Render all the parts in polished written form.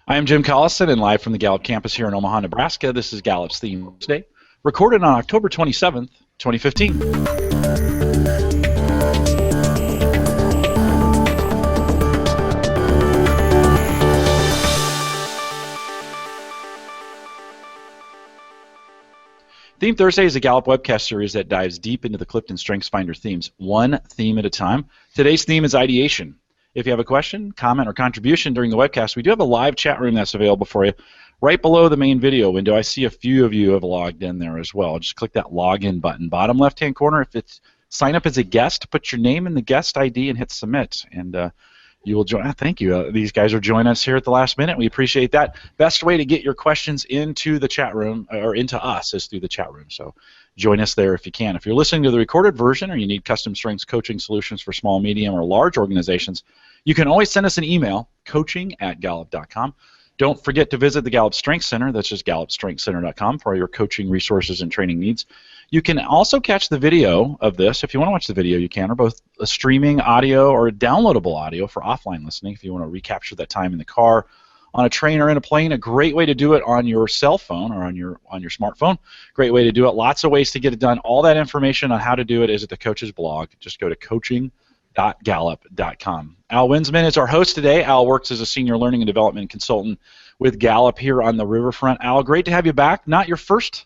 I am Jim Collison, and live from the Gallup campus here in Omaha, Nebraska. This is Gallup's Theme Today, recorded on October 27th, 2015. Theme Thursday is a Gallup webcast series that dives deep into the CliftonStrengths Finder themes, one theme at a time. Today's theme is ideation. If you have a question, comment, or contribution during the webcast, we do have a live chat room that's available for you right below the main video window. I see a few of you have logged in there as well. Just click that login button, bottom left-hand corner. If it's sign up as a guest, put your name in the guest ID and hit submit, and you will join. Thank you. These guys are joining us here at the last minute. We appreciate that. Best way to get your questions into the chat room, or into us, is through the chat room. So join us there if you can. If you're listening to the recorded version, or you need custom strengths coaching solutions for small, medium, or large organizations, you can always send us an email, coaching@gallup.com. Don't forget to visit the Gallup Strengths Center. That's just gallupstrengthscenter.com for all your coaching resources and training needs. You can also catch the video of this. If you want to watch the video, you can, or both a streaming audio or a downloadable audio for offline listening if you want to recapture that time in the car, on a train, or in a plane. A great way to do it on your cell phone or on your smartphone. Great way to do it. Lots of ways to get it done. All that information on how to do it is at the coach's blog. Just go to coaching.gallup.com. Al Winsman is our host today. Al works as a senior learning and development consultant with Gallup here on the riverfront. Al, great to have you back. Not your first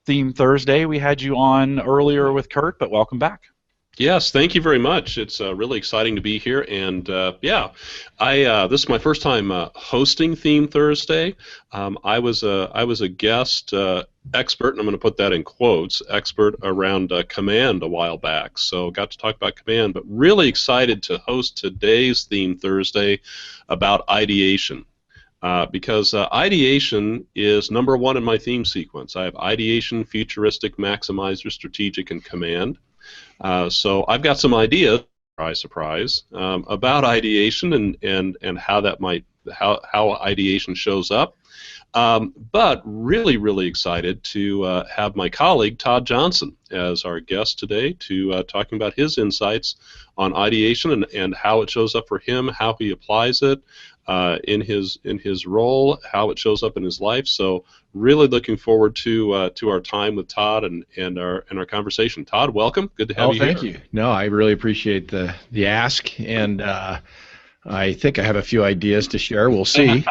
Theme Thursday. We had you on earlier with Kurt, but welcome back. Yes, thank you very much. It's really exciting to be here, and this is my first time hosting Theme Thursday. I was a guest expert, and I'm going to put that in quotes, expert around command a while back. So got to talk about command, but really excited to host today's Theme Thursday about ideation. Because ideation is number one in my theme sequence. I have ideation, futuristic, maximizer, strategic, and command. So I've got some ideas, surprise, about ideation and how that how ideation shows up. But really excited to have my colleague Todd Johnson as our guest today to talking about his insights on ideation and how it shows up for him, how he applies it in his role, how it shows up in his life. So really looking forward to our time with Todd and our conversation. Todd, welcome. Good to have you here. Thank you. No, I really appreciate the ask, and I think I have a few ideas to share. We'll see.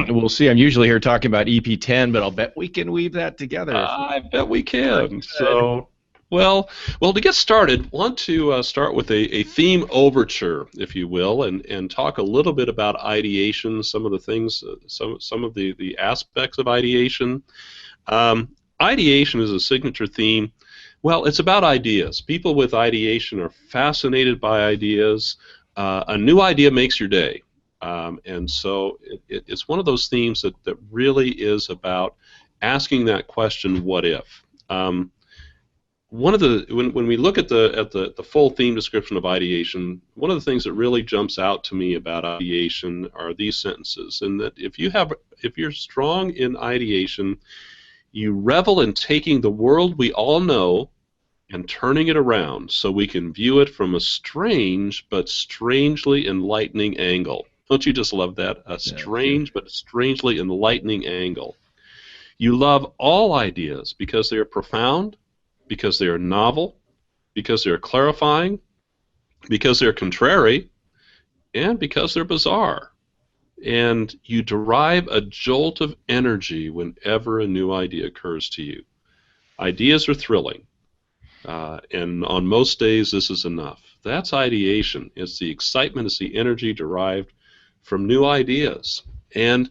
We'll see. I'm usually here talking about EP10, but I'll bet we can weave that together. I bet we can. So, well, to get started, want to start with a theme overture, if you will, and talk a little bit about ideation, some of the things, some of the aspects of ideation. Ideation is a signature theme. Well, it's about ideas. People with ideation are fascinated by ideas. A new idea makes your day, and so it's one of those themes that really is about asking that question, what if? One of the when we look at the full theme description of ideation, one of the things that really jumps out to me about ideation are these sentences, and that if you're strong in ideation, you revel in taking the world we all know and turning it around so we can view it from a strange but strangely enlightening angle. Don't you just love that? A strange but strangely enlightening angle. You love all ideas because they are profound, because they are novel, because they're clarifying, because they're contrary, and because they're bizarre. And you derive a jolt of energy whenever a new idea occurs to you. Ideas are thrilling. And on most days, this is enough. That's ideation. It's the excitement, it's the energy derived from new ideas. And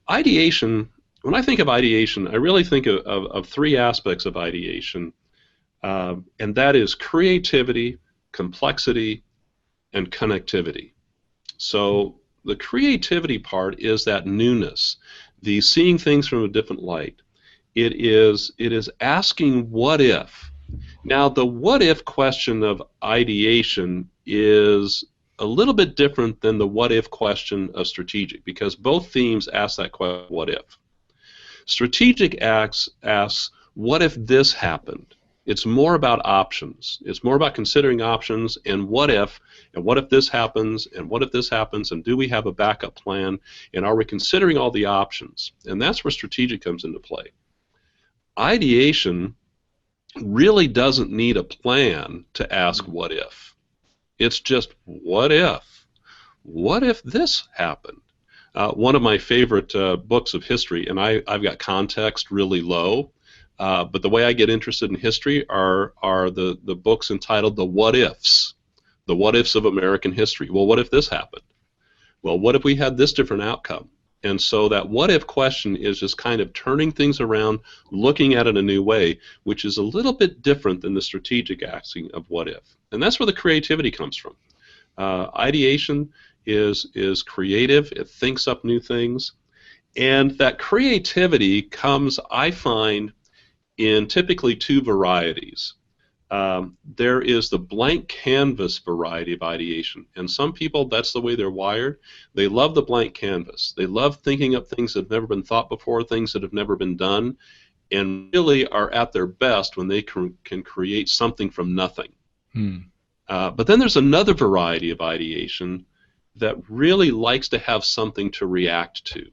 ideation, when I think of ideation, I really think of three aspects of ideation, and that is creativity, complexity, and connectivity. So the creativity part is that newness, the seeing things from a different light. It is asking what if. Now, the what-if question of ideation is a little bit different than the what-if question of strategic, because both themes ask that question, what if? Strategic asks, what if this happened? It's more about options. It's more about considering options and what if this happens, and what if this happens, and do we have a backup plan, and are we considering all the options? And that's where strategic comes into play. Ideation really doesn't need a plan to ask what if. It's just what if? What if this happened? One of my favorite books of history, and I've got context really low, but the way I get interested in history are the books entitled The What Ifs. The what ifs of American history. Well, what if this happened? Well, what if we had this different outcome? And so that what if question is just kind of turning things around, looking at it a new way, which is a little bit different than the strategic asking of what if. And that's where the creativity comes from. Ideation is creative. It thinks up new things. And that creativity comes, I find, in typically two varieties. There is the blank canvas variety of ideation, and some people, that's the way they're wired. They love the blank canvas. They love thinking up things that have never been thought before, things that have never been done, and really are at their best when they can create something from nothing. But then there's another variety of ideation that really likes to have something to react to.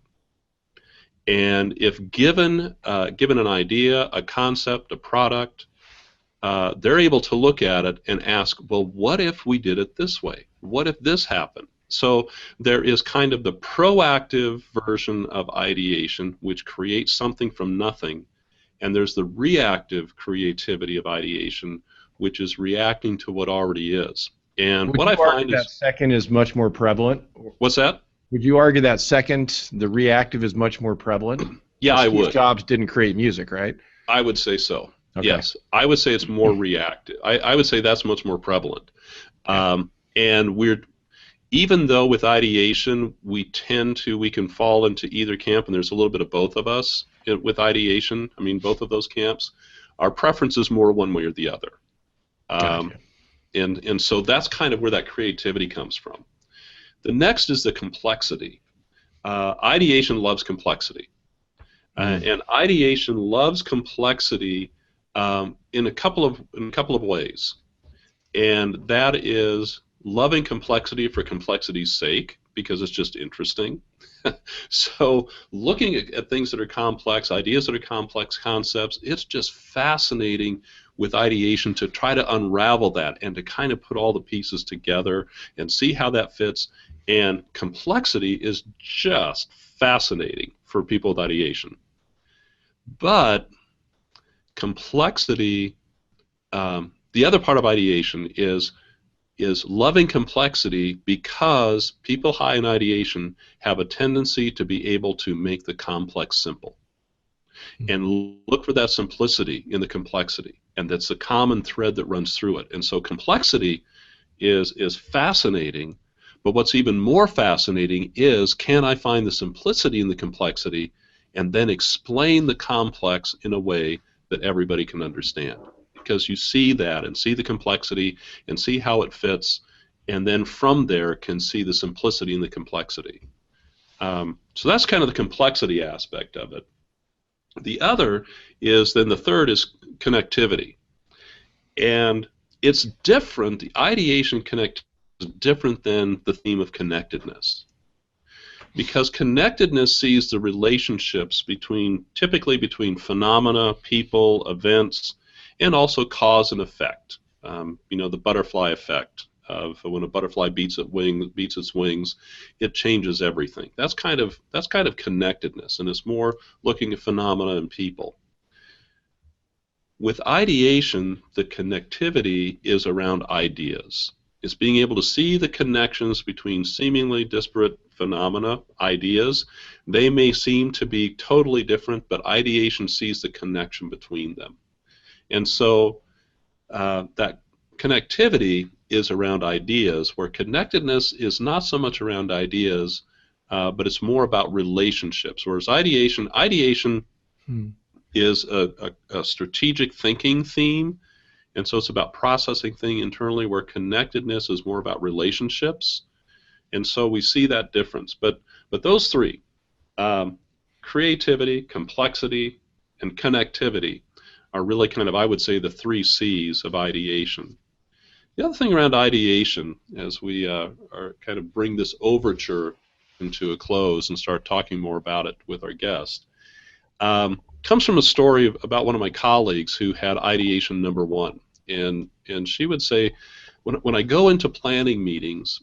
And if given an idea, a concept, a product, they're able to look at it and ask, well, what if we did it this way? What if this happened? So there is kind of the proactive version of ideation, which creates something from nothing, and there's the reactive creativity of ideation, which is reacting to what already is. And what I find is that second is much more prevalent. What's that? Would you argue that second, the reactive, is much more prevalent? Yeah, I would. Steve Jobs didn't create music, right? I would say so. Okay. Yes, I would say it's more reactive. I would say that's much more prevalent. And even though with ideation we can fall into either camp, and there's a little bit of both of us with ideation. I mean, both of those camps. Our preference is more one way or the other. Gotcha. And so that's kind of where that creativity comes from. The next is the complexity. Ideation loves complexity, and ideation loves complexity in a couple of ways, and that is loving complexity for complexity's sake, because it's just interesting. So looking at things that are complex, ideas that are complex concepts, it's just fascinating with ideation to try to unravel that and to kind of put all the pieces together and see how that fits. And complexity is just fascinating for people with ideation. But complexity, the other part of ideation is loving complexity, because people high in ideation have a tendency to be able to make the complex simple. And look for that simplicity in the complexity, and that's the common thread that runs through it. And so complexity is fascinating, but what's even more fascinating is, can I find the simplicity in the complexity and then explain the complex in a way that everybody can understand? Because you see that and see the complexity and see how it fits, and then from there can see the simplicity in the complexity. So that's kind of the complexity aspect of it. The other is, then the third is connectivity. And it's different. The ideation connectivity is different than the theme of connectedness. Because connectedness sees the relationships typically between phenomena, people, events, and also cause and effect. The butterfly effect of when a butterfly beats its wings, it changes everything. That's kind of connectedness, and it's more looking at phenomena and people. With ideation, the connectivity is around ideas. It's being able to see the connections between seemingly disparate phenomena, ideas. They may seem to be totally different, but ideation sees the connection between them. And so that connectivity is around ideas, where connectedness is not so much around ideas, but it's more about relationships. Whereas ideation is a strategic thinking theme, and so it's about processing things internally, where connectedness is more about relationships. And so we see that difference. But those three, creativity, complexity, and connectivity, are really kind of, I would say, the 3 C's of ideation. The other thing around ideation, as we are kind of bring this overture into a close and start talking more about it with our guest, comes from a story about one of my colleagues who had ideation number 1. And she would say, when I go into planning meetings,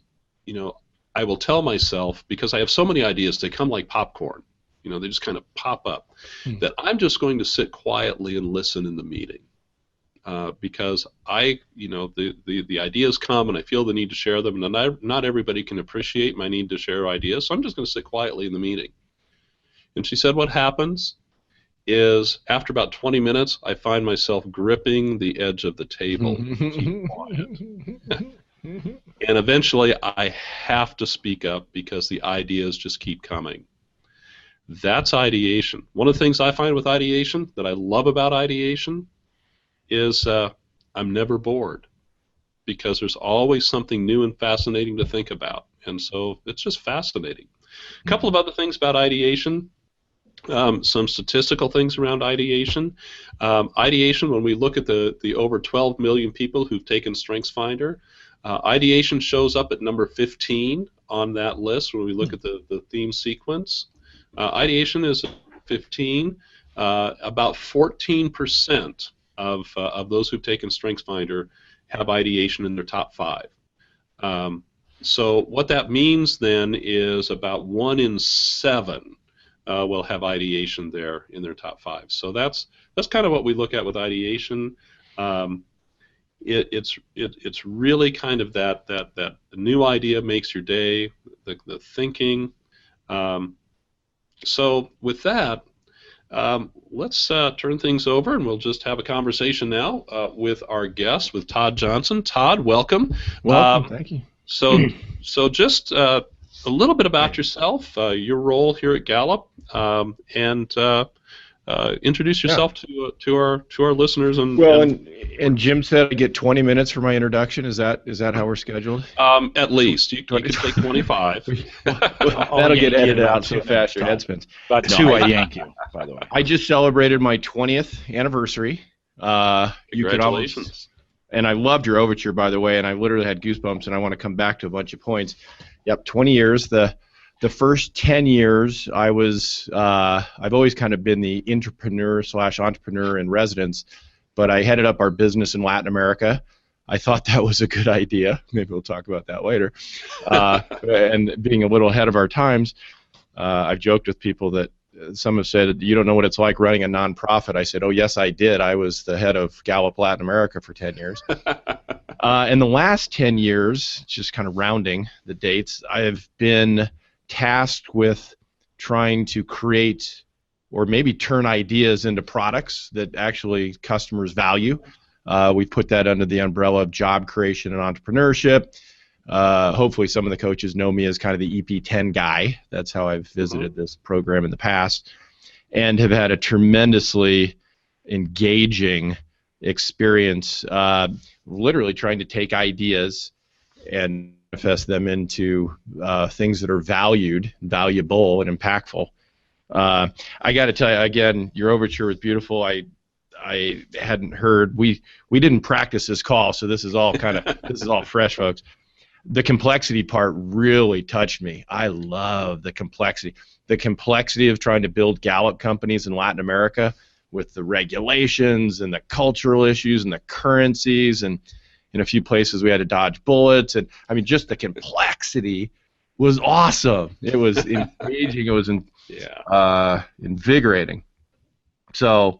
I will tell myself, because I have so many ideas, they come like popcorn. They just kind of pop up, that I'm just going to sit quietly and listen in the meeting. Because the ideas come and I feel the need to share them, and not everybody can appreciate my need to share ideas, so I'm just going to sit quietly in the meeting. And she said what happens is after about 20 minutes, I find myself gripping the edge of the table to keep quiet. And eventually I have to speak up because the ideas just keep coming. That's ideation. One of the things I find with ideation that I love about ideation is I'm never bored, because there's always something new and fascinating to think about, and so it's just fascinating. A couple of other things about ideation, some statistical things around ideation. Ideation, when we look at the over 12 million people who've taken StrengthsFinder, ideation shows up at number 15 on that list when we look at the theme sequence. Ideation is 15. About 14% of those who've taken StrengthsFinder have ideation in their top 5. So what that means then is about 1 in 7 will have ideation there in their top 5. So that's kind of what we look at with ideation. It's really kind of that new idea makes your day, the thinking. So with that, let's turn things over, and we'll just have a conversation now with our guest, with Todd Johnson. Todd, welcome. Welcome, thank you. So just a little bit about yourself, your role here at Gallup, and introduce yourself to our listeners. And Jim said I get 20 minutes for my introduction. Is that how we're scheduled? At least you can take 25. That'll get edited out so fast your head spins. About 2 I yank you, by the way. I just celebrated my 20th anniversary. Congratulations. And I loved your overture, by the way, and I literally had goosebumps, and I want to come back to a bunch of points. Yep, 20 years. The first 10 years, I've always kind of been the entrepreneur in residence, but I headed up our business in Latin America. I thought that was a good idea. Maybe we'll talk about that later. And being a little ahead of our times, I've joked with people that some have said, you don't know what it's like running a nonprofit. I said, oh, yes, I did. I was the head of Gallup Latin America for 10 years. In the last 10 years, just kind of rounding the dates, I've been tasked with trying to create or maybe turn ideas into products that actually customers value. We put that under the umbrella of job creation and entrepreneurship. Hopefully some of the coaches know me as kind of the EP10 guy. That's how I've visited this program in the past, and have had a tremendously engaging experience literally trying to take ideas and manifest them into things that are valuable, and impactful. I got to tell you, again, your overture was beautiful. I hadn't heard. We didn't practice this call, so this is all this is all fresh, folks. The complexity part really touched me. I love the complexity. The complexity of trying to build Gallup companies in Latin America with the regulations and the cultural issues and the currencies, and in a few places we had to dodge bullets, and I mean just the complexity was awesome. It was engaging. It was invigorating. So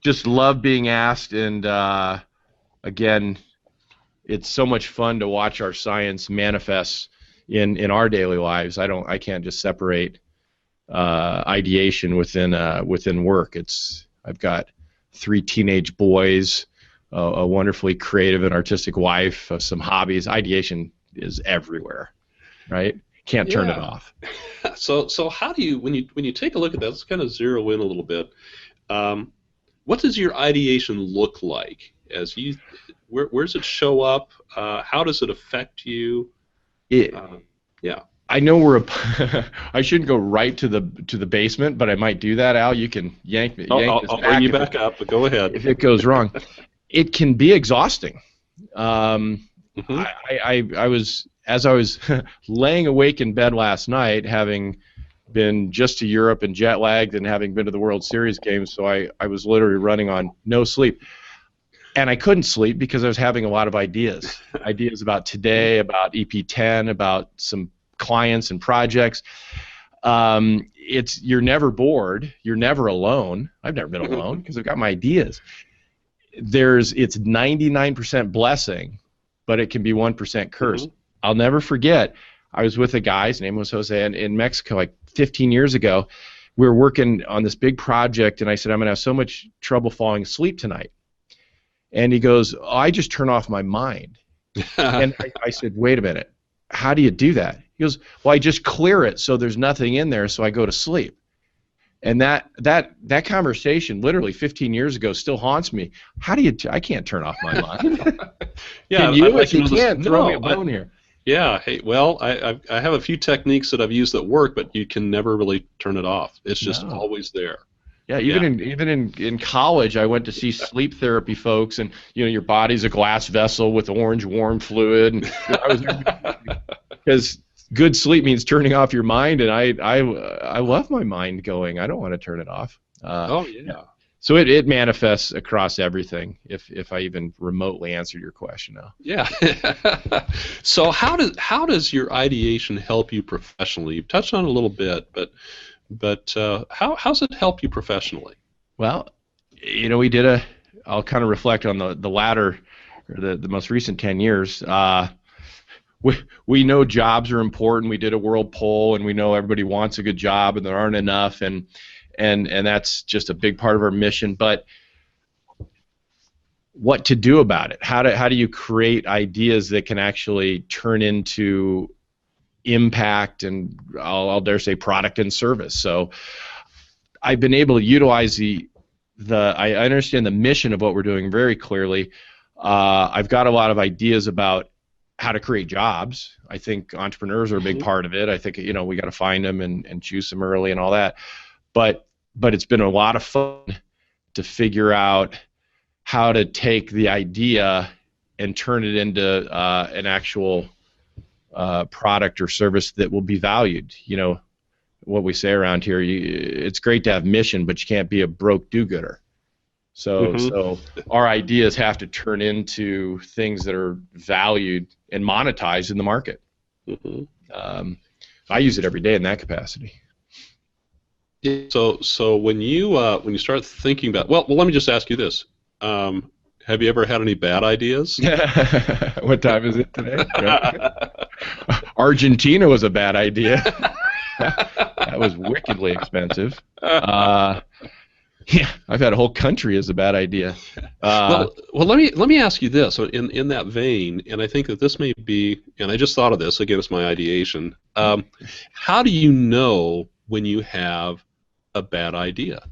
just love being asked, and again, it's so much fun to watch our science manifest in our daily lives. I can't just separate ideation within work. I've got 3 teenage boys, a wonderfully creative and artistic wife, some hobbies. Ideation is everywhere, right? Can't turn it off. So how do you, when you take a look at that, let's kind of zero in a little bit. What does your ideation look like? Where does it show up? How does it affect you? Yeah. I know I shouldn't go right to the basement, but I might do that. Al, you can yank this I'll back bring you back up, but go ahead. if it goes wrong. It can be exhausting. Mm-hmm. I was as I was laying awake in bed last night, having been just to Europe and jet lagged, and having been to the World Series games, so I was literally running on no sleep. And I couldn't sleep because I was having a lot of ideas about today, about EP10, about some clients and projects. You're never bored. You're never alone. I've never been alone because I've got my ideas. It's 99% blessing, but it can be 1% curse. Mm-hmm. I'll never forget. I was with a guy. His name was Jose, in Mexico, like 15 years ago. We were working on this big project, and I said, I'm going to have so much trouble falling asleep tonight. And he goes, oh, I just turn off my mind. And I said, wait a minute. How do you do that? He goes, well, I just clear it so there's nothing in there, so I go to sleep. And that conversation, literally 15 years ago, still haunts me. How do you? I can't turn off my mind. Yeah, can you? I'd like If you to know can't, this. throw No, me a bone here. Yeah. Hey, well, I have a few techniques that I've used that work, but you can never really turn it off. It's just always there. Yeah, even in college, I went to see sleep therapy folks, and your body's a glass vessel with orange warm fluid, and because good sleep means turning off your mind, and I love my mind going. I don't want to turn it off. So it manifests across everything. If I even remotely answered your question now. Yeah. So how does your ideation help you professionally? You've touched on it a little bit, but how's it help you professionally? Well, I'll kind of reflect on the latter, or the most recent 10 years. We know jobs are important. We did a world poll, and we know everybody wants a good job, and there aren't enough, and that's just a big part of our mission. But what to do about it? How do you create ideas that can actually turn into impact, and I'll dare say product and service? So I've been able to utilize I understand the mission of what we're doing very clearly. I've got a lot of ideas about how to create jobs. I think entrepreneurs are a big part of it. I think we got to find them and choose them early and all that. But it's been a lot of fun to figure out how to take the idea and turn it into an actual product or service that will be valued. What we say around here, it's great to have mission, but you can't be a broke do-gooder. So our ideas have to turn into things that are valued and monetized in the market. I use it every day in that capacity. So when you start thinking about, well, let me just ask you this. Have you ever had any bad ideas? What time is it today? Argentina was a bad idea. That was wickedly expensive. Yeah, I've had a whole country as a bad idea. Well, let me ask you this in that vein, and I think that this may be, and I just thought of this again, it's my ideation. How do you know when you have a bad idea?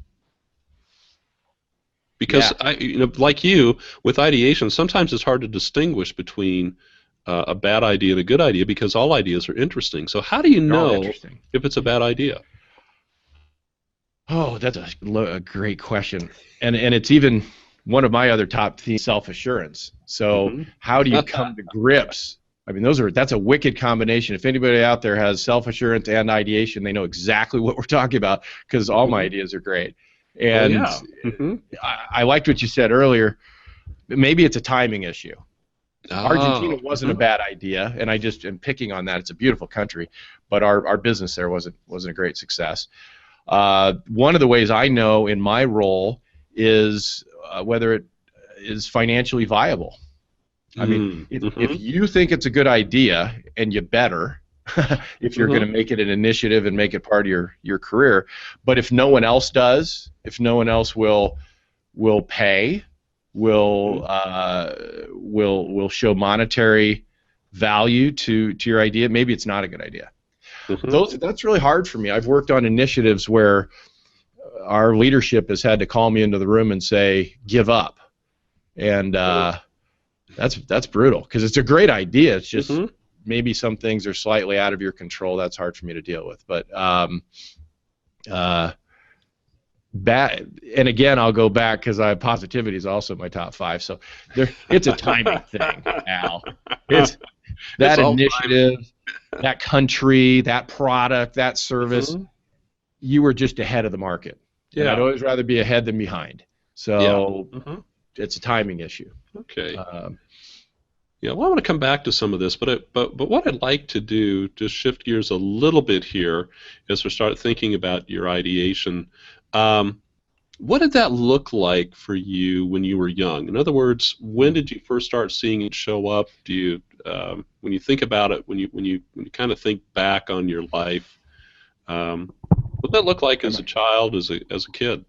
Because like you, with ideation, sometimes it's hard to distinguish between a bad idea and a good idea because all ideas are interesting. So how do you know if it's a bad idea? Oh, that's a great question, and it's even one of my other top themes, self-assurance. So how do you come to grips? I mean, that's a wicked combination. If anybody out there has self-assurance and ideation, they know exactly what we're talking about because all my ideas are great. And I liked what you said earlier. Maybe it's a timing issue. Argentina wasn't a bad idea, and I just am picking on that. It's a beautiful country, but our business there wasn't a great success. One of the ways I know in my role is whether it is financially viable. I mean, if you think it's a good idea, and you better, if you're going to make it an initiative and make it part of your career, but if no one else does, if no one else will pay, will show monetary value to your idea, maybe it's not a good idea. That's really hard for me. I've worked on initiatives where our leadership has had to call me into the room and say, give up. And that's brutal because it's a great idea. It's just maybe some things are slightly out of your control. That's hard for me to deal with. But and again, I'll go back because positivity is also my top 5. So it's a timing thing, Al. It's that initiative, that country, that product, that service. You were just ahead of the market. Yeah. And I'd always rather be ahead than behind. So it's a timing issue. Okay. Yeah, well, I want to come back to some of this, but what I'd like to do, just shift gears a little bit here as we start thinking about your ideation. What did that look like for you when you were young? In other words, when did you first start seeing it show up? Do you, when you think about it, when you kind of think back on your life, what did that look like as a child, as a kid?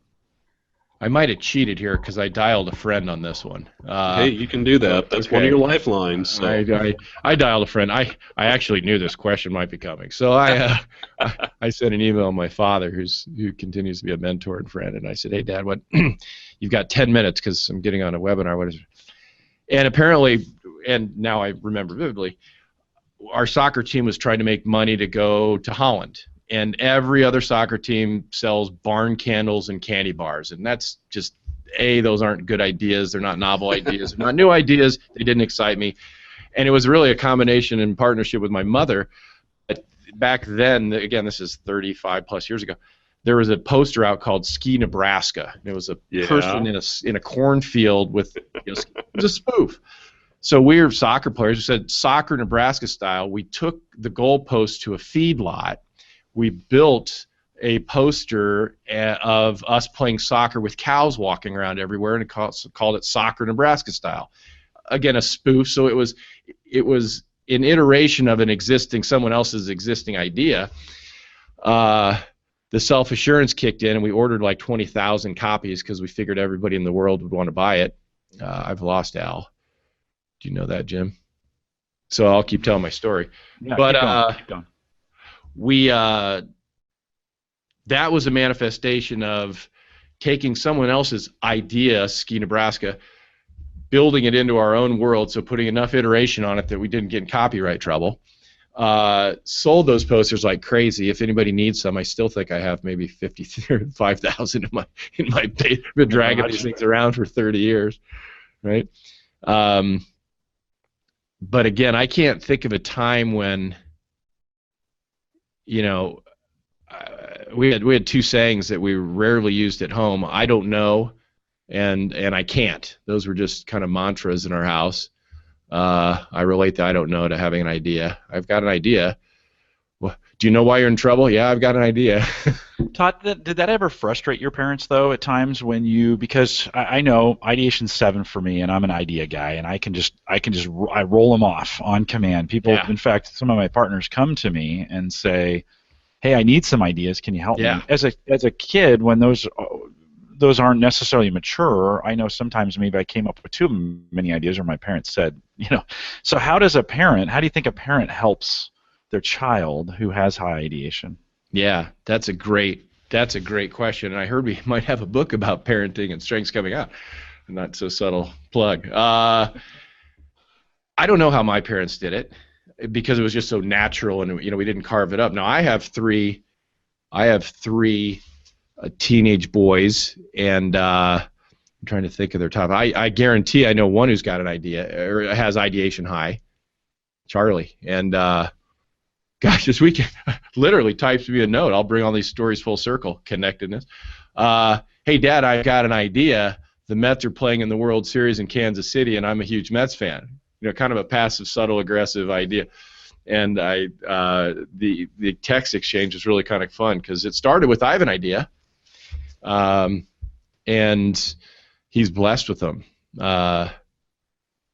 I might have cheated here because I dialed a friend on this one. Hey, you can do that. That's okay. One of your lifelines. So. I dialed a friend. I actually knew this question might be coming, so I sent an email to my father, who continues to be a mentor and friend, and I said, "Hey, Dad, what? You've got 10 minutes because I'm getting on a webinar. What is it?" And apparently, and now I remember vividly, our soccer team was trying to make money to go to Holland. And every other soccer team sells barn candles and candy bars. And that's just, those aren't good ideas. They're not novel ideas. They're not new ideas. They didn't excite me. And it was really a combination in partnership with my mother. But back then, again, this is 35 plus years ago, there was a poster out called Ski Nebraska. It was a person in a cornfield with, it was a spoof. So we were soccer players. We said soccer Nebraska style. We took the goalpost to a feed lot. We built a poster of us playing soccer with cows walking around everywhere, and called it Soccer Nebraska Style. Again, a spoof, so it was an iteration of someone else's existing idea. The self-assurance kicked in, and we ordered like 20,000 copies because we figured everybody in the world would want to buy it. I've lost Al. Do you know that, Jim? So I'll keep telling my story. Yeah, but keep going. That was a manifestation of taking someone else's idea, Ski Nebraska, building it into our own world, so putting enough iteration on it that we didn't get in copyright trouble. Sold those posters like crazy. If anybody needs some, I still think I have maybe 55,000 in my page. Been dragging these things around for 30 years, right? But again, I can't think of a time when, we had 2 sayings that we rarely used at home. I don't know, and I can't. Those were just kind of mantras in our house. I relate the I don't know to having an idea. I've got an idea. Well, do you know why you're in trouble? Yeah, I've got an idea. Todd, did that ever frustrate your parents, though, at times when because I know Ideation's 7 for me, and I'm an idea guy, and I roll them off on command. People, in fact, some of my partners come to me and say, "Hey, I need some ideas. Can you help me?" As a kid, when those aren't necessarily mature, I know sometimes maybe I came up with too many ideas, or my parents said, So how do you think a parent helps their child who has high ideation? Yeah, that's a great question, and I heard we might have a book about parenting and strengths coming out. Not so subtle plug. I don't know how my parents did it, because it was just so natural, and we didn't carve it up. Now I have three teenage boys, and I'm trying to think of their top. I guarantee I know one who's got an idea or has ideation high, Charlie, and gosh, this weekend literally types me a note. I'll bring all these stories full circle, connectedness. Hey, Dad, I've got an idea. The Mets are playing in the World Series in Kansas City, and I'm a huge Mets fan. Kind of a passive, subtle, aggressive idea. And the text exchange is really kind of fun because it started with I have an idea, and he's blessed with them. I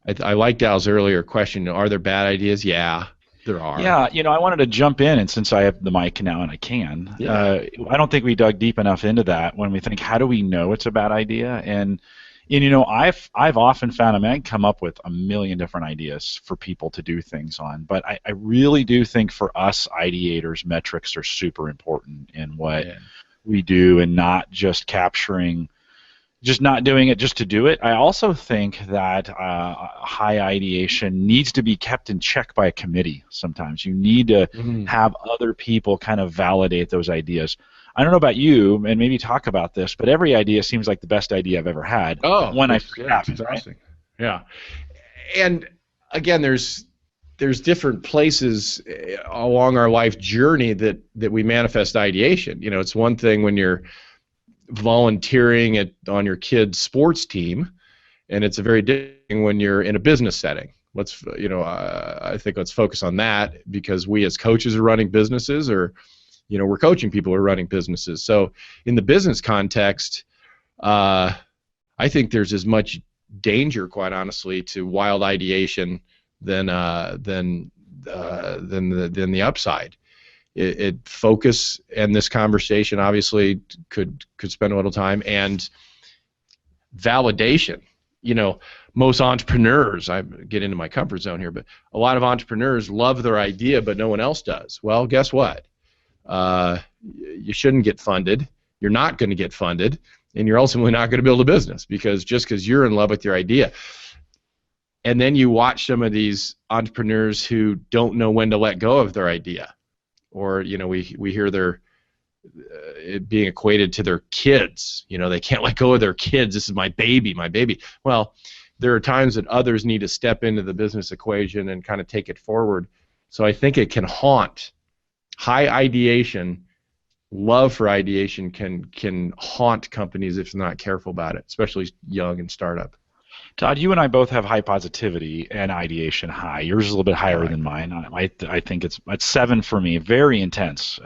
liked Al's earlier question. Are there bad ideas? Yeah. There are. Yeah, I wanted to jump in, and since I have the mic now and I can, I don't think we dug deep enough into that when we think, how do we know it's a bad idea? And I've often found, I come up with a million different ideas for people to do things on, but I really do think for us ideators, metrics are super important in what we do, and not just capturing just not doing it just to do it. I also think that high ideation needs to be kept in check by a committee sometimes. You need to have other people kind of validate those ideas. I don't know about you, and maybe talk about this, but every idea seems like the best idea I've ever had when I first have it. Right? Yeah. And again, there's different places along our life journey that we manifest ideation. You know, it's one thing when you're volunteering on your kid's sports team, and it's a very different thing when you're in a business setting. I think let's focus on that, because we as coaches are running businesses, or we're coaching people who are running businesses. So in the business context, I think there's as much danger, quite honestly, to wild ideation than the upside. It focus, and this conversation obviously could spend a little time, and validation. Most entrepreneurs, I get into my comfort zone here, but a lot of entrepreneurs love their idea, but no one else does. Well, guess what? You shouldn't get funded. You're not going to get funded, and you're ultimately not going to build a business, because you're in love with your idea. And then you watch some of these entrepreneurs who don't know when to let go of their idea, or we hear it being equated to their kids. They can't let go of their kids. This is my baby, my baby. Well, there are times that others need to step into the business equation and kind of take it forward. So I think it can haunt. High ideation, love for ideation can haunt companies if they're not careful about it, especially young and startup. Todd, you and I both have high positivity and ideation high. Yours is a little bit higher than mine. I think it's 7 for me, very intense.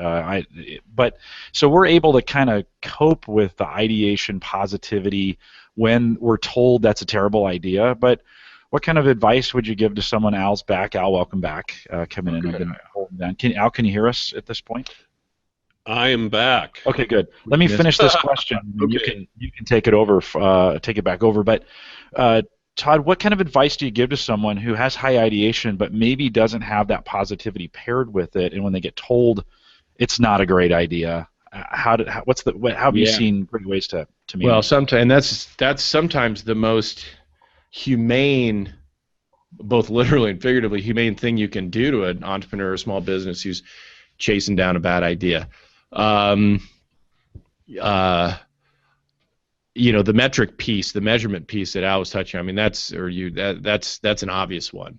So we're able to kind of cope with the ideation positivity when we're told that's a terrible idea. But what kind of advice would you give to someone? Al's back. Al, welcome back. Coming in. I've been holding down. Al, can you hear us at this point? I am back. Okay, good. Let me finish this question. Okay. You can take it over. Take it back over. But Todd, what kind of advice do you give to someone who has high ideation but maybe doesn't have that positivity paired with it, and when they get told it's not a great idea, how have you seen great ways to meet? Well, sometimes that's sometimes the most humane, both literally and figuratively humane thing you can do to an entrepreneur or small business who's chasing down a bad idea. The metric piece, the measurement piece that Al was touching on, I mean, that's an obvious one.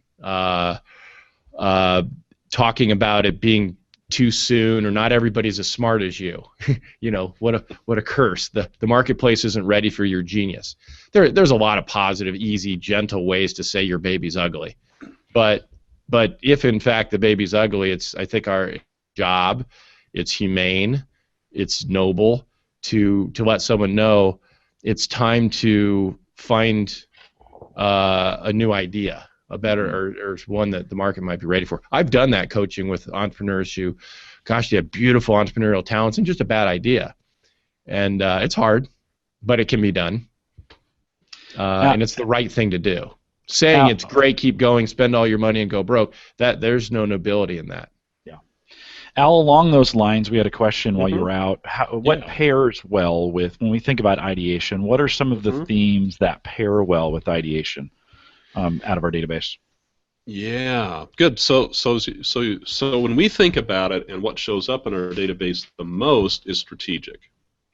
Talking about it being too soon, or not everybody's as smart as you. What a curse. The marketplace isn't ready for your genius. There's a lot of positive, easy, gentle ways to say your baby's ugly. But if in fact the baby's ugly, I think our job, it's humane, it's noble to let someone know it's time to find a new idea, a better or one that the market might be ready for. I've done that coaching with entrepreneurs who, gosh, they have beautiful entrepreneurial talents and just a bad idea. And it's hard, but it can be done. And it's the right thing to do. Saying it's great, keep going, spend all your money and go broke, there's no nobility in that. Al, along those lines, we had a question while you were out. What pairs well with, when we think about ideation, what are some of the themes that pair well with ideation out of our database? Yeah, good. So when we think about it, and what shows up in our database the most is strategic.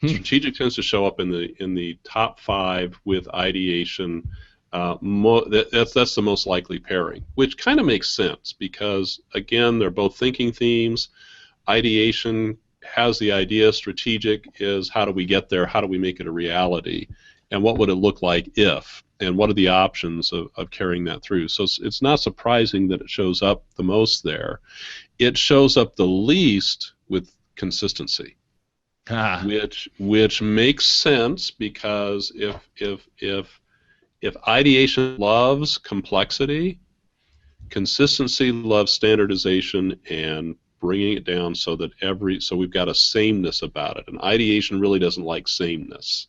Strategic tends to show up in the top 5 with ideation. That's the most likely pairing, which kind of makes sense because, again, they're both thinking themes. Ideation has the idea. Strategic is how do we get there? How do we make it a reality? And what would it look like if? And what are the options of carrying that through? So it's not surprising that it shows up the most there. It shows up the least with consistency, which makes sense because if ideation loves complexity, consistency loves standardization and bringing it down so we've got a sameness about it. And ideation really doesn't like sameness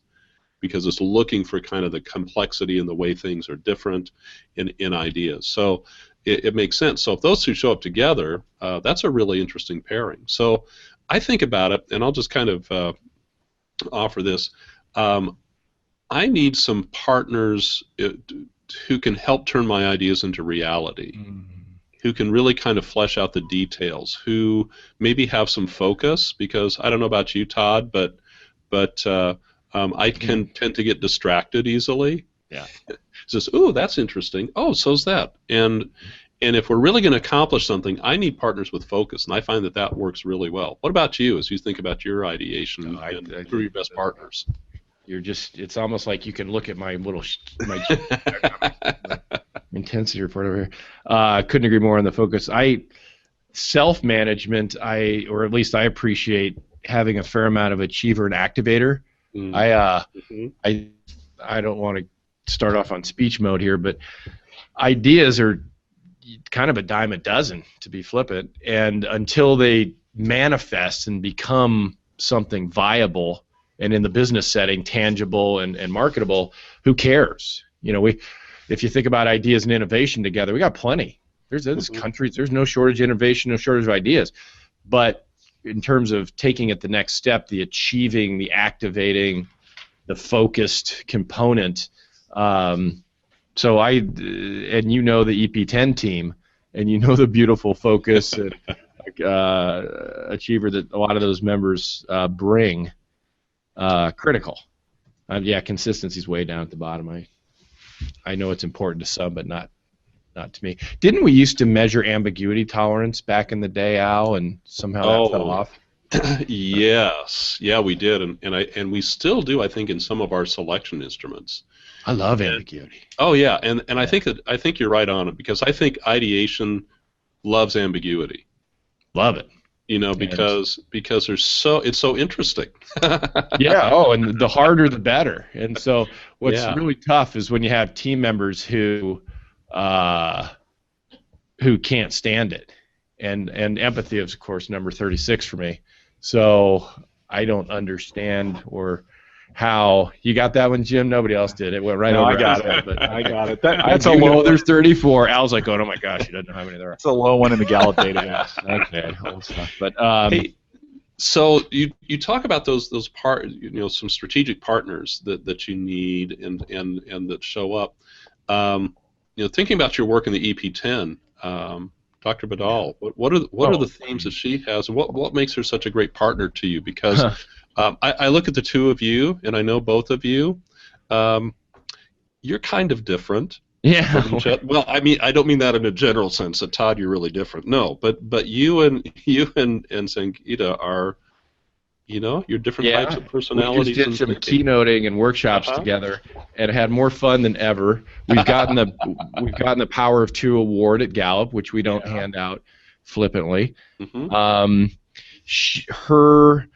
because it's looking for kind of the complexity and the way things are different in ideas. So it makes sense. So if those two show up together, that's a really interesting pairing. So I think about it, and I'll just kind of offer this. I need some partners who can help turn my ideas into reality, who can really kind of flesh out the details, who maybe have some focus, because I don't know about you, Todd, but I can tend to get distracted easily. Yeah. Says, oh, that's interesting. Oh, so's that. And if we're really going to accomplish something, I need partners with focus, and I find that works really well. What about you as you think about your ideation and who are your best partners? It's almost like you can look at my little my intensity report over here. Couldn't agree more on the focus. Self-management, or at least I appreciate having a fair amount of achiever and activator. I don't want to start off on speech mode here, but ideas are kind of a dime a dozen, to be flippant, and until they manifest and become something viable and in the business setting tangible and marketable, who cares? If you think about ideas and innovation together, we got plenty. There's countries, there's no shortage of innovation, no shortage of ideas, but in terms of taking it the next step, the achieving, the activating, the focused component. So the EP10 team, and the beautiful focus and achiever that a lot of those members bring. Critical. Consistency's way down at the bottom. I know it's important to some, but not to me. Didn't we used to measure ambiguity tolerance back in the day, Al, and somehow that fell off? Yes, yeah, we did, and we still do, I think, in some of our selection instruments. I love ambiguity. Oh yeah, and I think you're right on it, because I think ideation loves ambiguity. Love it. Because it's so interesting. Yeah. Oh, and the harder the better. And so what's really tough is when you have team members who can't stand it, and empathy is, of course, number 36 for me. So I don't understand how you got that one, Jim. Nobody else did. It went right over. I got it. But I got it. That's a low. There's 34. Al's like going, oh my gosh, he doesn't know how many there are. It's a low one in the Gallup database. Okay, old stuff. But hey, so you talk about those some strategic partners that you need and that show up. Thinking about your work in the EP10. Dr. Badal, what are the themes that she has, and what makes her such a great partner to you? Because I look at the two of you, and I know both of you. You're kind of different. Yeah. Well, I mean, I don't mean that in a general sense. That Todd, you're really different. No, but you and Sangeeta are, you're different types of personalities. We just did some keynoting and workshops together, and had more fun than ever. We've gotten the Power of Two award at Gallup, which we don't hand out flippantly. Her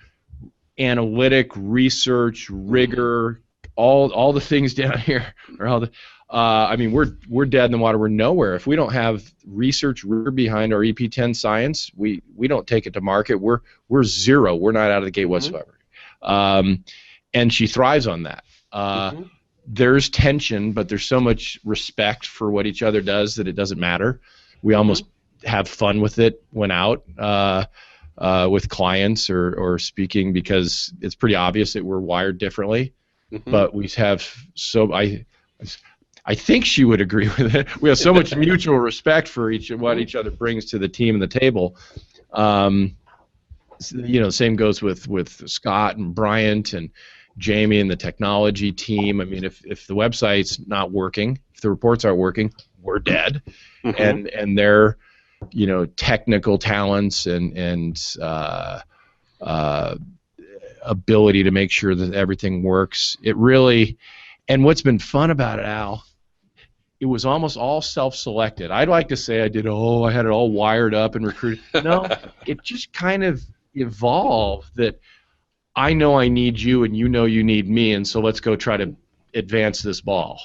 analytic research rigor, all the things down here are all the. We're dead in the water. We're nowhere if we don't have research rigor behind our EP10 science. We don't take it to market. We're zero. We're not out of the gate whatsoever. And she thrives on that. There's tension, but there's so much respect for what each other does that it doesn't matter. We almost have fun with it when out with clients or speaking, because it's pretty obvious that we're wired differently. But we have I think she would agree with it. We have so much mutual respect for what each other brings to the team and the table. Same goes with Scott and Bryant and Jamie and the technology team. I mean, if the website's not working, if the reports aren't working, we're dead. And their technical talents and ability to make sure that everything works. It really, and what's been fun about it, Al, it was almost all self-selected. I'd like to say I had it all wired up and recruited. No, it just kind of evolved that I know I need you and you know you need me, and so let's go try to advance this ball.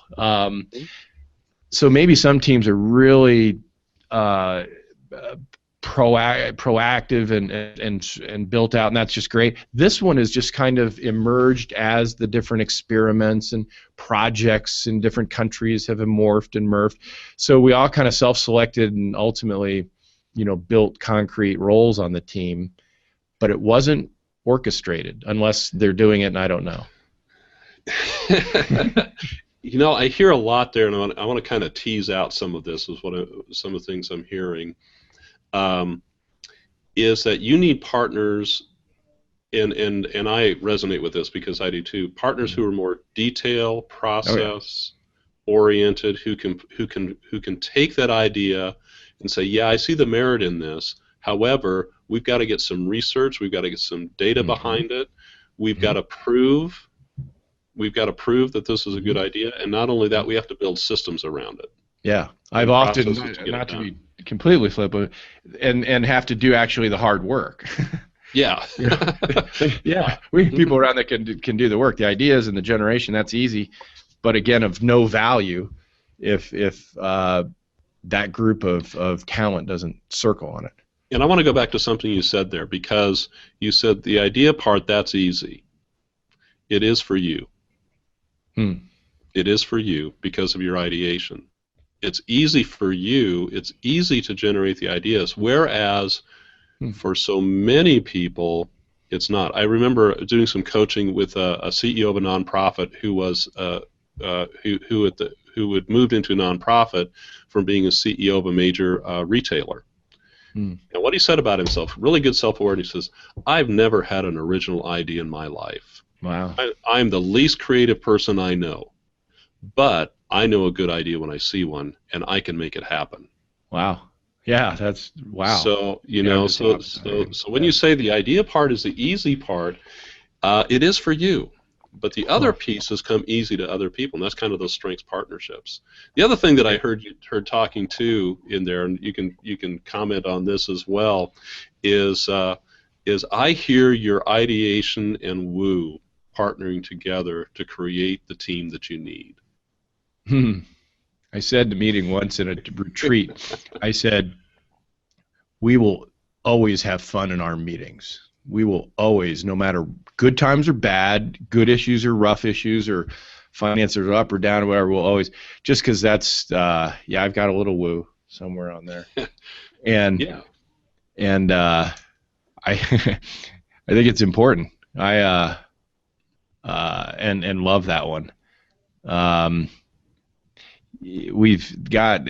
So maybe some teams are really proactive and built out, and that's just great. This one is just kind of emerged as the different experiments and projects in different countries have morphed and murphed. So we all kind of self-selected and ultimately, built concrete roles on the team, but it wasn't orchestrated unless they're doing it, and I don't know. You know, I hear a lot there, and I want to kind of tease out some of this. Is some of the things I'm hearing. Is that you need partners, and I resonate with this because I do too. Partners who are more detail, process oriented, who can take that idea and say, yeah, I see the merit in this. However, we've got to get some research, we've got to get some data behind it, we've got to prove that this is a good idea, and not only that, we have to build systems around it. Yeah, I've often, not to be completely flippant, and have to do actually the hard work. Yeah. Yeah, we need people around that can do the work. The ideas and the generation, that's easy, but again, of no value if that group of talent doesn't circle on it. And I want to go back to something you said there, because you said the idea part, that's easy. It is for you. It is for you because of your ideation. It's easy for you. It's easy to generate the ideas, whereas for so many people, it's not. I remember doing some coaching with a CEO of a nonprofit who was who had moved into a nonprofit from being a CEO of a major retailer. And what he said about himself, really good self-awareness, he says, I've never had an original idea in my life. Wow. I'm the least creative person I know, but I know a good idea when I see one, and I can make it happen. Wow. Yeah, that's wow. So, you know, so when you say the idea part is the easy part, it is for you. But the other pieces come easy to other people, and that's kind of those strengths partnerships. The other thing that I heard talking to in there, and you can comment on this as well, is I hear your ideation and woo partnering together to create the team that you need. I said in a meeting once in a retreat, I said, we will always have fun in our meetings. We will always, no matter good times or bad, good issues or rough issues or finances are up or down or whatever, we'll always, just because that's, I've got a little woo somewhere on there. And I I think it's important. And love that one. We've got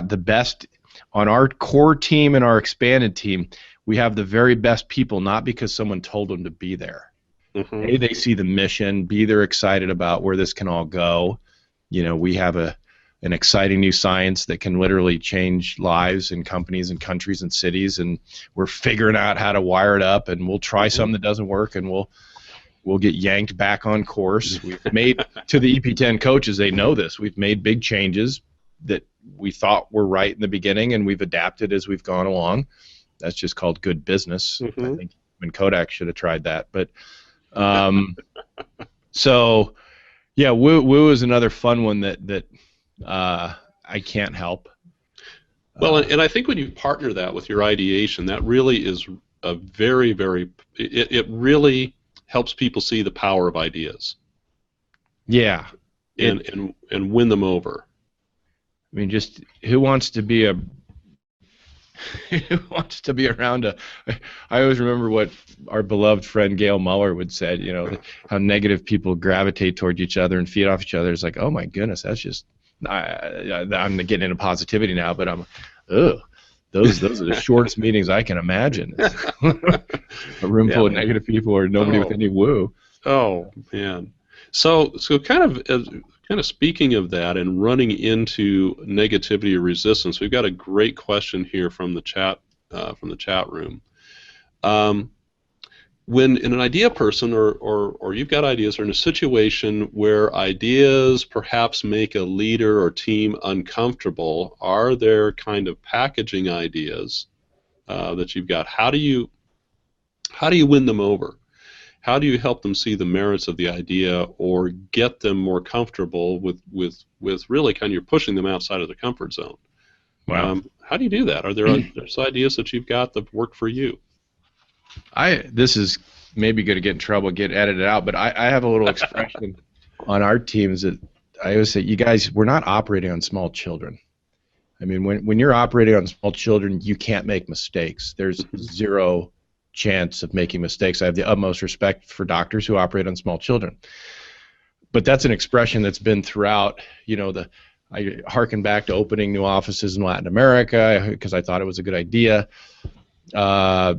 the best on our core team and our expanded team. We have the very best people, not because someone told them to be there. A, they see the mission. B, they're excited about where this can all go. You know, we have an exciting new science that can literally change lives in companies and countries and cities, and we're figuring out how to wire it up, and we'll try something that doesn't work, and we'll get yanked back on course. We've made, to the EP10 coaches, they know this, we've made big changes that we thought were right in the beginning, and we've adapted as we've gone along. That's just called good business. I think even Kodak should have tried that. But so, yeah, woo is another fun one that I can't help. Well, and I think when you partner that with your ideation, that really is a very, very, it really helps people see the power of ideas. Yeah. And win them over. I mean, just who wants to be around I always remember what our beloved friend Gail Muller would say, you know, how negative people gravitate toward each other and feed off each other. It's like, oh my goodness, that's just, I'm getting into positivity now, but those are the shortest meetings I can imagine. A room full of negative people or nobody with any woo. Oh man. So kind of speaking of that and running into negativity or resistance, we've got a great question here from the chat room. When an idea person or you've got ideas, are in a situation where ideas perhaps make a leader or team uncomfortable, are there kind of packaging ideas that you've got? How do you win them over? How do you help them see the merits of the idea or get them more comfortable with really kind of you're pushing them outside of their comfort zone? Wow. How do you do that? Are there ideas that you've got that work for you? This is maybe going to get in trouble, get edited out, but I have a little expression on our teams that I always say, you guys, we're not operating on small children. I mean, when you're operating on small children, you can't make mistakes. There's zero chance of making mistakes. I have the utmost respect for doctors who operate on small children. But that's an expression that's been throughout, I hearken back to opening new offices in Latin America because I thought it was a good idea. All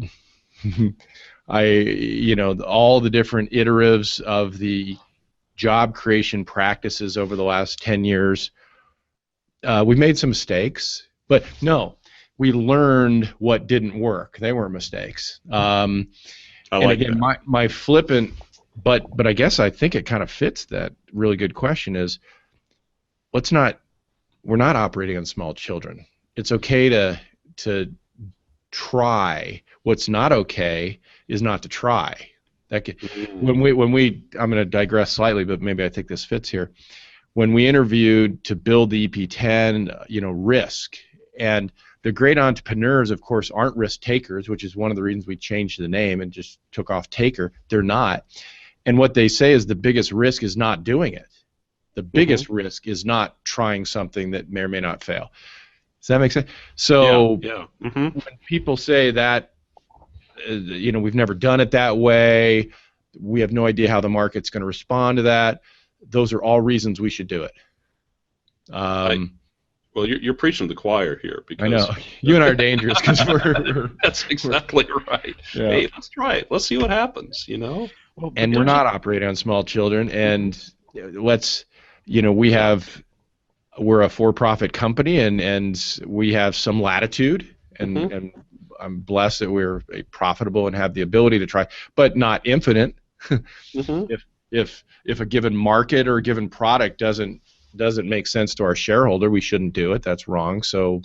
the different iteratives of the job creation practices over the last 10 years, we've made some mistakes, but no, we learned what didn't work. They were mistakes. And again, my flippant, but I guess I think it kind of fits that really good question is, we're not operating on small children. It's okay to try. What's not okay is not to try. I'm going to digress slightly, but maybe I think this fits here. When we interviewed to build the EP10, risk, and the great entrepreneurs, of course, aren't risk takers, which is one of the reasons we changed the name and just took off taker. They're not. And what they say is the biggest risk is not doing it. The biggest risk is not trying something that may or may not fail. Does that make sense? So when people say that, we've never done it that way, we have no idea how the market's going to respond to that, those are all reasons we should do it. Well, you're preaching to the choir here. Because I know. You and I are dangerous because we're... That's exactly right. Yeah. Hey, let's try it. Let's see what happens, Well, and we're not operating on small children, and we're a for-profit company, and we have some latitude, and I'm blessed that we're profitable and have the ability to try, but not infinite. If a given market or a given product doesn't make sense to our shareholder, we shouldn't do it. That's wrong. So,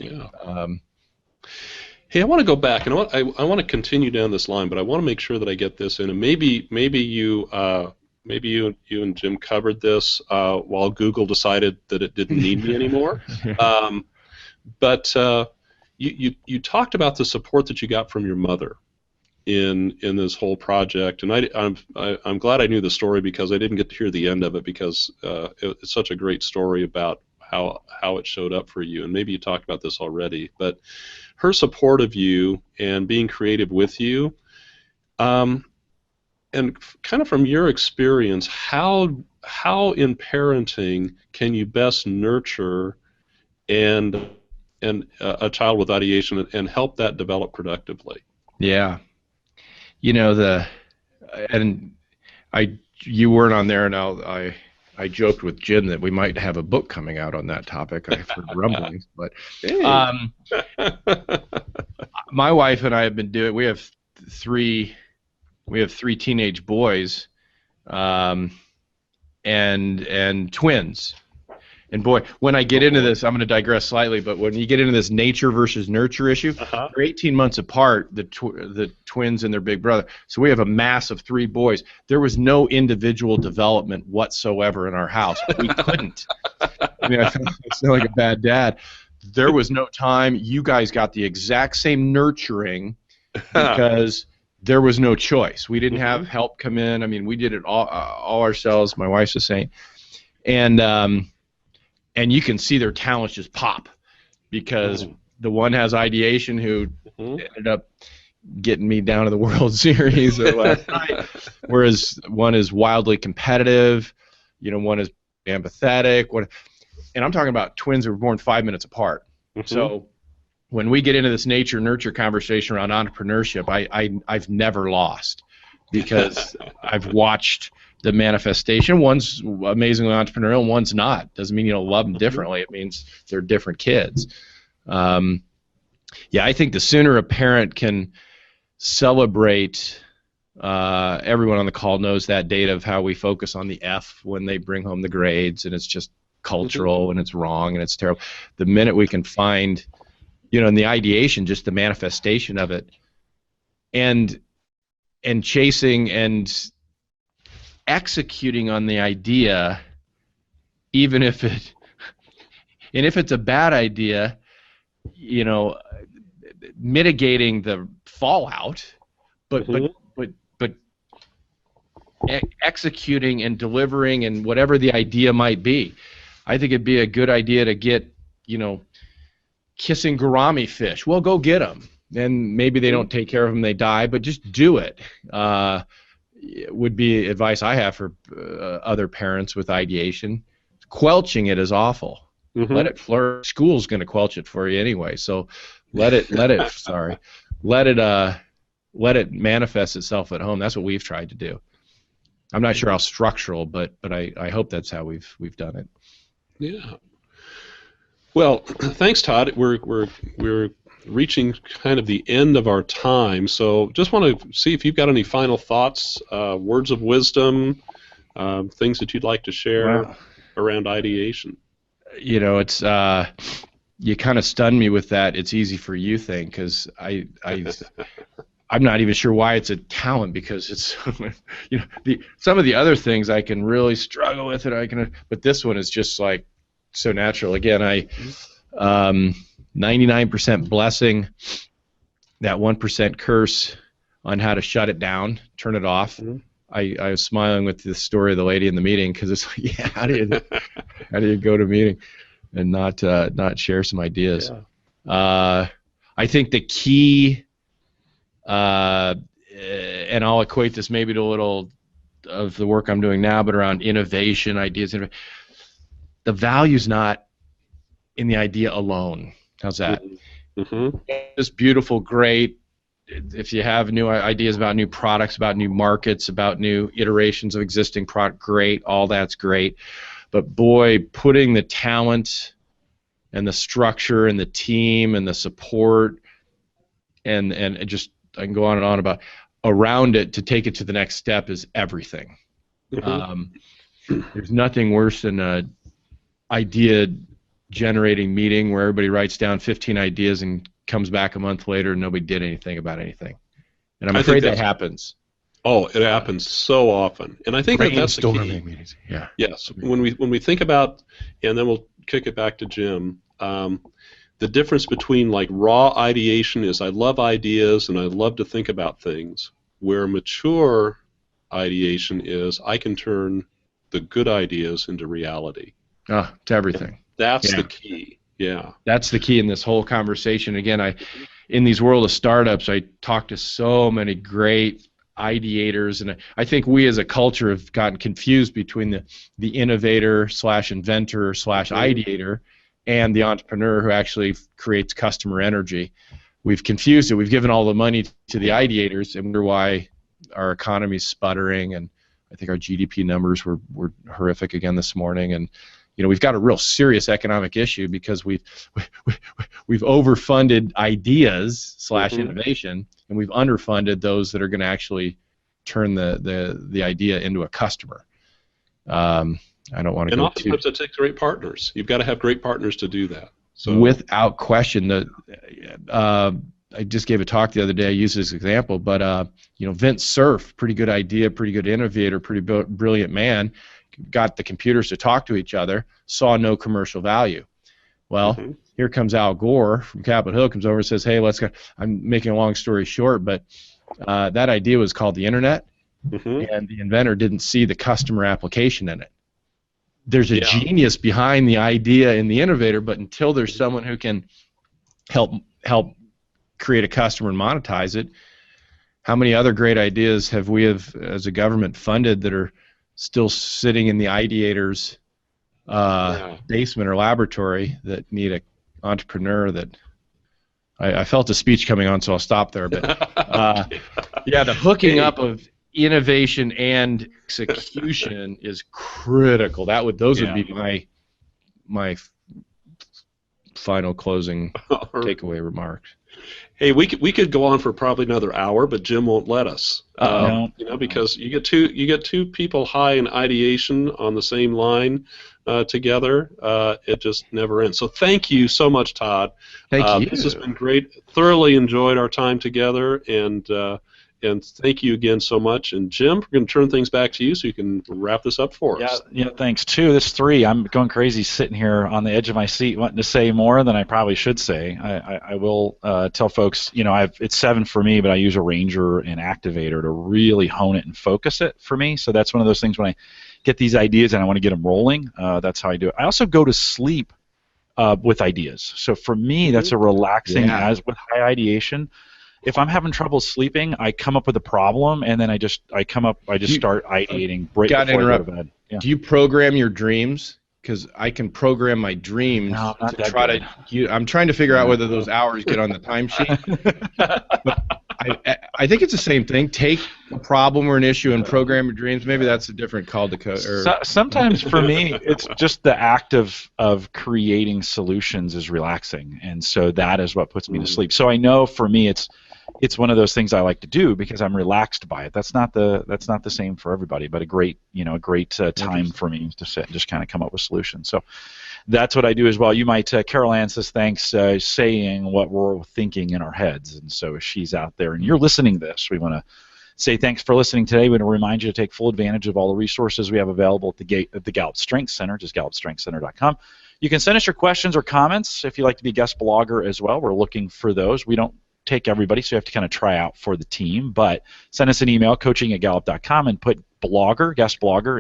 hey, I want to go back, and I want to continue down this line, but I want to make sure that I get this in, and maybe you and Jim covered this while Google decided that it didn't need me anymore. But you talked about the support that you got from your mother in this whole project, and I'm glad I knew the story because I didn't get to hear the end of it because it's such a great story about how it showed up for you, and maybe you talked about this already, but her support of you and being creative with you, and kind of from your experience, how in parenting can you best nurture and a child with ideation and help that develop productively? Yeah. You weren't on there, and I joked with Jim that we might have a book coming out on that topic. I've heard rumblings, but my wife and I have been doing. We have three teenage boys, and twins. And boy, when I get into this, I'm going to digress slightly, but when you get into this nature versus nurture issue, they're 18 months apart, the twins and their big brother. So we have a mass of 3 boys. There was no individual development whatsoever in our house. We couldn't. I mean, I sound like a bad dad. There was no time. You guys got the exact same nurturing because there was no choice. We didn't have help come in. I mean, we did it all ourselves. My wife's a saint. And you can see their talents just pop because the one has ideation who ended up getting me down to the World Series last night, whereas one is wildly competitive, one is empathetic. And I'm talking about twins who were born 5 minutes apart. So when we get into this nature-nurture conversation around entrepreneurship, I've never lost because I've watched the manifestation. One's amazingly entrepreneurial, and one's not. Doesn't mean you don't love them differently. It means they're different kids. I think the sooner a parent can celebrate, everyone on the call knows that data of how we focus on the F when they bring home the grades, and it's just cultural, and it's wrong, and it's terrible. The minute we can find, in the ideation, just the manifestation of it, and chasing and executing on the idea, even if it's a bad idea, mitigating the fallout, but executing and delivering and whatever the idea might be. I think it'd be a good idea to get, kissing gourami fish. Well, go get them. and maybe they don't take care of them, they die, but just do it. Would be advice I have for other parents with ideation. Quelching it is awful. Let it flourish. School's going to quelch it for you anyway, so let it manifest itself at home. That's what we've tried to do. I'm not sure how structural, but I hope that's how we've done it. Yeah. Well, thanks, Todd. We're reaching kind of the end of our time, so just want to see if you've got any final thoughts, words of wisdom, things that you'd like to share around ideation. You know, it's you kind of stunned me with that. It's easy for you thing, because I'm not even sure why it's a talent, because it's some of the other things I can really struggle with it. But this one is just like so natural. Again, 99% blessing, that 1% curse on how to shut it down, turn it off. I was smiling with the story of the lady in the meeting, because it's like, yeah, how do you go to a meeting and not share some ideas? Yeah. I think the key, and I'll equate this maybe to a little of the work I'm doing now, but around innovation, ideas. The value's not in the idea alone. How's that? It's beautiful, great. If you have new ideas about new products, about new markets, about new iterations of existing product, great. All that's great. But boy, putting the talent and the structure and the team and the support and just, I can go on and on about around it to take it to the next step is everything. There's nothing worse than a idea generating meeting where everybody writes down 15 ideas and comes back a month later and nobody did anything about anything. And I'm afraid that happens. Oh, it happens so often. And I think that's the key. Meetings. Yeah. Yes. When we think about, and then we'll kick it back to Jim, the difference between like raw ideation is I love ideas and I love to think about things, where mature ideation is I can turn the good ideas into reality. To everything. That's the key. Yeah. That's the key in this whole conversation. Again, in these world of startups, I talk to so many great ideators, and I think we as a culture have gotten confused between the innovator / inventor / ideator and the entrepreneur who actually creates customer energy. We've confused it. We've given all the money to the ideators, and wonder why our economy's sputtering, and I think our GDP numbers were horrific again this morning. And we've got a real serious economic issue because we've overfunded ideas / innovation, and we've underfunded those that are going to actually turn the idea into a customer. I don't want to go too. And oftentimes it takes great partners. You've got to have great partners to do that. So without question, I just gave a talk the other day. I used this example, but Vince Cerf, pretty good idea, pretty good innovator, pretty brilliant man, got the computers to talk to each other, saw no commercial value. Well, here comes Al Gore from Capitol Hill, comes over and says, hey, let's go. I'm making a long story short, but that idea was called the Internet, and the inventor didn't see the customer application in it. There's a genius behind the idea in the innovator, but until there's someone who can help create a customer and monetize it, how many other great ideas have we as a government funded that are still sitting in the ideator's basement or laboratory that need an entrepreneur that I felt a speech coming on, so I'll stop there. But the hooking up of innovation and execution is critical. Those would be my final closing takeaway remarks. Hey, we could go on for probably another hour, but Jim won't let us. Because you get two people high in ideation on the same line together. It just never ends. So thank you so much, Todd. Thank you. This has been great. Thoroughly enjoyed our time together, and thank you again so much. And Jim, we're going to turn things back to you so you can wrap this up for us. Yeah, thanks. 2, this 3. I'm going crazy sitting here on the edge of my seat wanting to say more than I probably should say. I will tell folks, it's 7 for me, but I use a ranger and activator to really hone it and focus it for me. So that's one of those things when I get these ideas and I want to get them rolling, that's how I do it. I also go to sleep with ideas. So for me, that's a relaxing, Yeah. as with high ideation. If I'm having trouble sleeping, I come up with a problem, and then I just start ideating right Gotta before I go interrupt. to bed. Yeah. Do you program your dreams? Because I can program my dreams No, not to that try good. to. I'm trying to figure out whether those hours get on the timesheet. I think it's the same thing. Take a problem or an issue and program your dreams. Maybe that's a different call to code. Sometimes for me, it's just the act of creating solutions is relaxing, and so that is what puts me to sleep. So I know for me, it's one of those things I like to do because I'm relaxed by it. That's not the same for everybody, but a great time for me to sit and just kind of come up with solutions. So that's what I do as well. You might, Carol Ann says, thanks, saying what we're thinking in our heads. And so if she's out there and you're listening to this, we want to say thanks for listening today. We want to remind you to take full advantage of all the resources we have available at the Gallup Strengths Center, just gallupstrengthscenter.com. You can send us your questions or comments if you'd like to be a guest blogger as well. We're looking for those. We don't take everybody, so you have to kind of try out for the team. But send us an email, coaching@gallup.com, and put blogger, guest blogger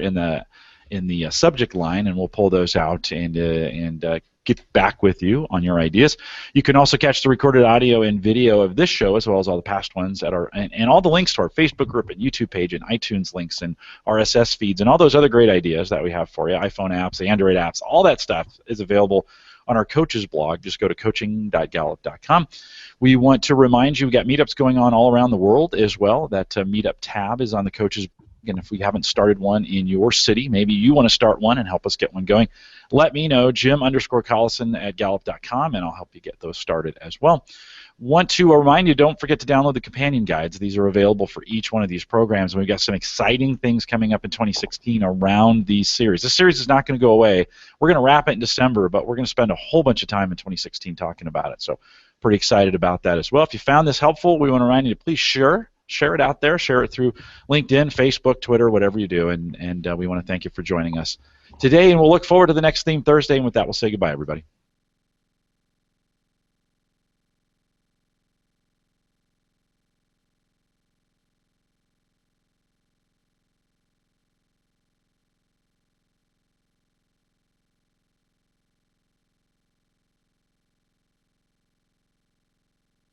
in the subject line, and we'll pull those out and get back with you on your ideas. You can also catch the recorded audio and video of this show as well as all the past ones at and all the links to our Facebook group and YouTube page and iTunes links and RSS feeds and all those other great ideas that we have for you, iPhone apps, the Android apps, all that stuff is available on our coaches blog. Just go to coaching.gallup.com. We want to remind you we've got meetups going on all around the world as well. That meetup tab is on the coaches blog. And if we haven't started one in your city, maybe you want to start one and help us get one going, let me know, Jim_Collison@gallup.com, and I'll help you get those started as well. Want to remind you, don't forget to download the companion guides. These are available for each one of these programs, and we've got some exciting things coming up in 2016 around these series. This series is not going to go away. We're going to wrap it in December, but we're going to spend a whole bunch of time in 2016 talking about it, so pretty excited about that as well. If you found this helpful, we want to remind you to please share it out there, share it through LinkedIn, Facebook, Twitter, whatever you do, and we want to thank you for joining us today, and we'll look forward to the next Theme Thursday, and with that, we'll say goodbye, everybody.